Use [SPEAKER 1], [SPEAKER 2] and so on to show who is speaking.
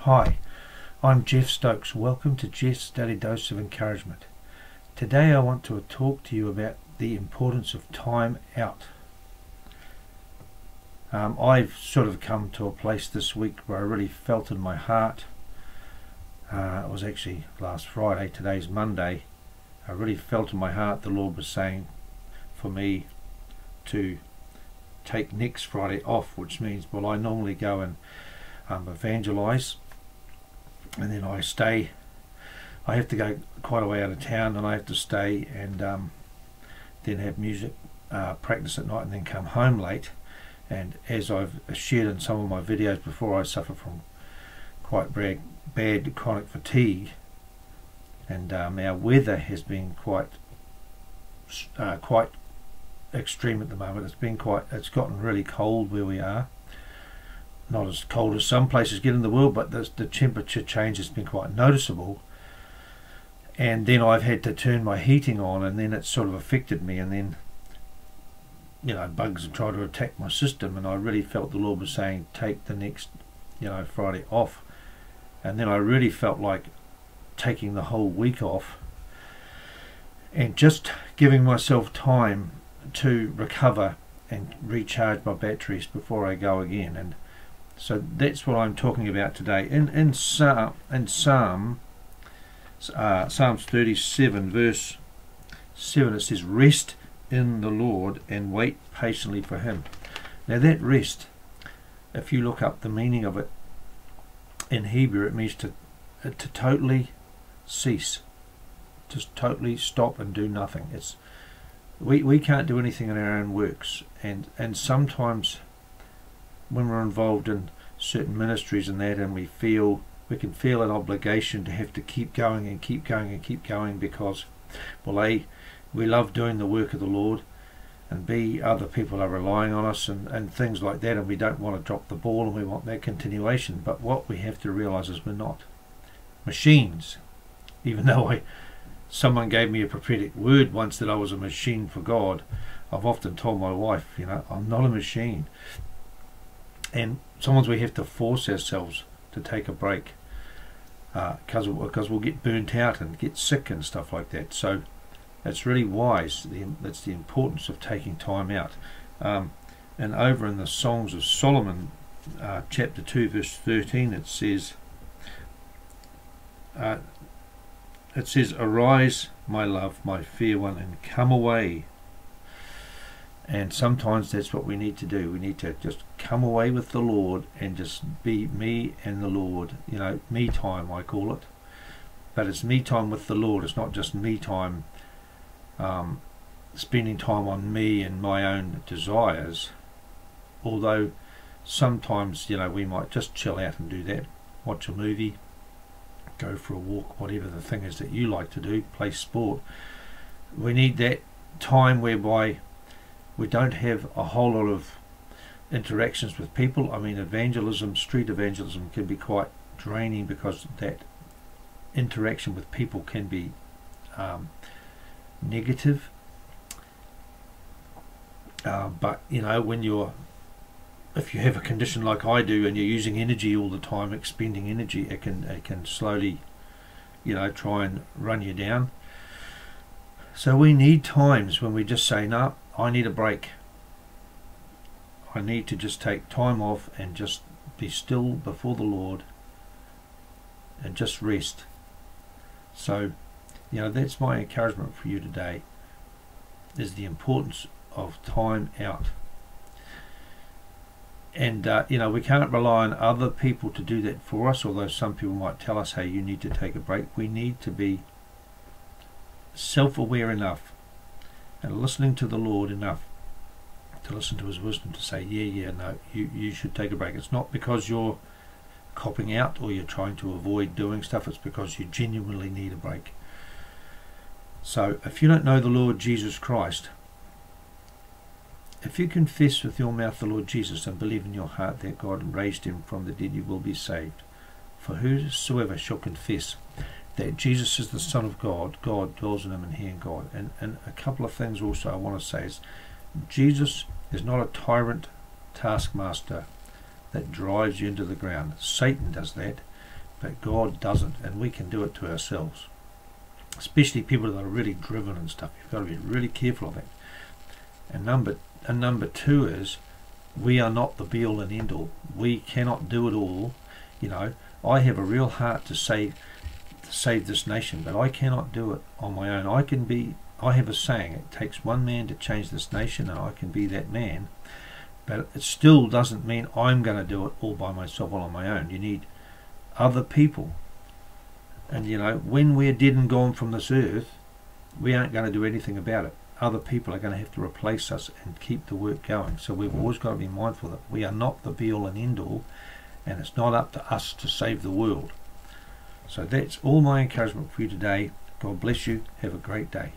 [SPEAKER 1] Hi, I'm Geoff Stokes. Welcome to Geoff's Daily Dose of Encouragement. Today I want to talk to you about the importance of time out. I've sort of come to a place this week where I really felt in my heart, it was actually last Friday, today's Monday, I really felt in my heart the Lord was saying for me to take next Friday off, which means, well, I normally go and evangelize, and then I have to go quite a way out of town, and I have to stay and then have music practice at night and then come home late. And as I've shared in some of my videos before, I suffer from quite bad chronic fatigue, and our weather has been quite extreme at the moment. It's gotten really cold where we are. Not as cold as some places get in the world, but the temperature change has been quite noticeable. And then I've had to turn my heating on, and then it's sort of affected me, and then bugs have tried to attack my system, and I really felt the Lord was saying take the next Friday off. And then I really felt like taking the whole week off and just giving myself time to recover and recharge my batteries before I go again. And so that's what I'm talking about today. In Psalms 37 verse 7, it says, "Rest in the Lord and wait patiently for him." Now that rest, if you look up the meaning of it in Hebrew, it means to totally cease, just totally stop and do nothing. We can't do anything in our own works, and sometimes when we're involved in certain ministries and that, and we can feel an obligation to have to keep going and keep going and keep going, because, well, A, we love doing the work of the Lord, and B, other people are relying on us and things like that, and we don't want to drop the ball, and we want that continuation. But what we have to realize is we're not machines. Even though someone gave me a prophetic word once that I was a machine for God, I've often told my wife, I'm not a machine. And sometimes we have to force ourselves to take a break, because we'll get burnt out and get sick and stuff like that. So it's really wise. That's the importance of taking time out. And over in the Songs of Solomon, chapter 2 verse 13, it says, "Arise, my love, my fair one, and come away." And sometimes that's what we need to do. We need to just come away with the Lord and just be me and the Lord. Me time, I call it. But it's me time with the Lord. It's not just me time, spending time on me and my own desires. Although sometimes, we might just chill out and do that. Watch a movie, go for a walk, whatever the thing is that you like to do, play sport. We need that time whereby we don't have a whole lot of interactions with people. I mean, street evangelism can be quite draining, because that interaction with people can be negative. But if you have a condition like I do, and you're using energy all the time, expending energy, it can slowly try and run you down. So we need times when we just say, no, I need a break. I need to just take time off and just be still before the Lord and just rest. So that's my encouragement for you today, is the importance of time out. And we can't rely on other people to do that for us, although some people might tell us, hey, you need to take a break. We need to be self-aware enough and listening to the Lord enough to listen to his wisdom to say, no, you should take a break. It's not because you're copping out or you're trying to avoid doing stuff. It's because you genuinely need a break. So if you don't know the Lord Jesus Christ, if you confess with your mouth the Lord Jesus and believe in your heart that God raised him from the dead, you will be saved. For whosoever shall confess that Jesus is the Son of God, God dwells in him, and he in God. And a couple of things also I want to say is, Jesus is not a tyrant taskmaster that drives you into the ground. Satan does that. but God doesn't, and we can do it to ourselves. Especially people that are really driven and stuff. You've got to be really careful of that. And number two is, we are not the be-all and end-all. We cannot do it all. You know, I have a real heart to save this nation, but I cannot do it on my own. I have a saying, it takes one man to change this nation, and I can be that man. But it still doesn't mean I'm going to do it all by myself, all on my own. You need other people. And you know, when we're dead and gone from this earth, we aren't going to do anything about it. Other people are going to have to replace us and keep the work going. So we've always got to be mindful that we are not the be-all and end-all, and it's not up to us to save the world. So that's all my encouragement for you today. God bless you. Have a great day.